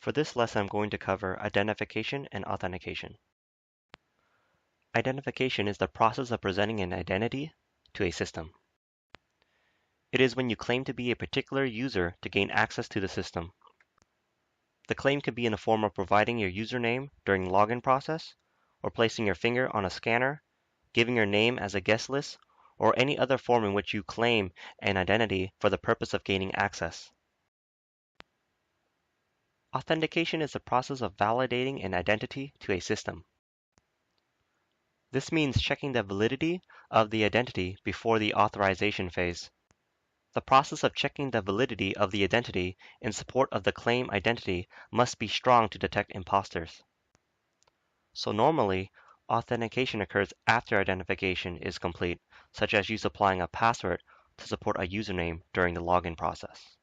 For this lesson, I'm going to cover identification and authentication. Identification is the process of presenting an identity to a system. It is when you claim to be a particular user to gain access to the system. The claim could be in the form of providing your username during the login process, or placing your finger on a scanner, giving your name as a guest list, or any other form in which you claim an identity for the purpose of gaining access. Authentication is the process of validating an identity to a system. This means checking the validity of the identity before the authorization phase. The process of checking the validity of the identity in support of the claim identity must be strong to detect imposters. So normally, authentication occurs after identification is complete, such as you supplying a password to support a username during the login process.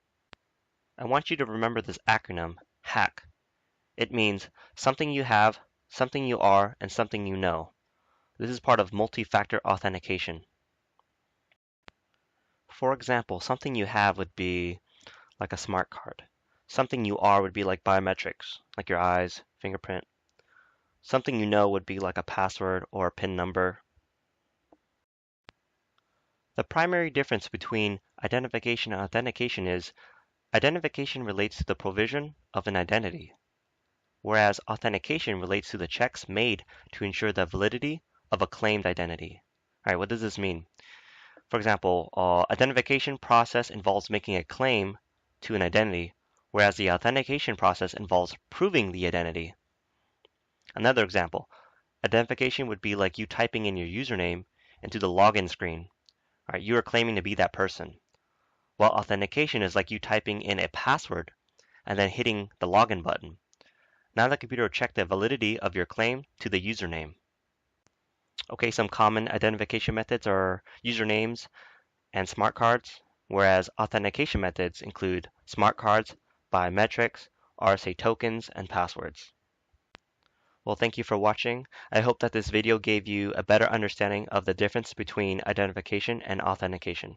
I want you to remember this acronym, HACK. It means something you have, something you are, and something you know. This is part of multi-factor authentication. For example, something you have would be like a smart card. Something you are would be like biometrics, like your eyes, fingerprint. Something you know would be like a password or a PIN number. The primary difference between identification and authentication is identification relates to the provision of an identity, whereas authentication relates to the checks made to ensure the validity of a claimed identity. All right, what does this mean? For example, identification process involves making a claim to an identity, whereas the authentication process involves proving the identity. Another example, identification would be like you typing in your username into the login screen. All right, you are claiming to be that person, while authentication is like you typing in a password and then hitting the login button. Now the computer will check the validity of your claim to the username. Okay, some common identification methods are usernames and smart cards, whereas authentication methods include smart cards, biometrics, RSA tokens, and passwords. Well, thank you for watching. I hope that this video gave you a better understanding of the difference between identification and authentication.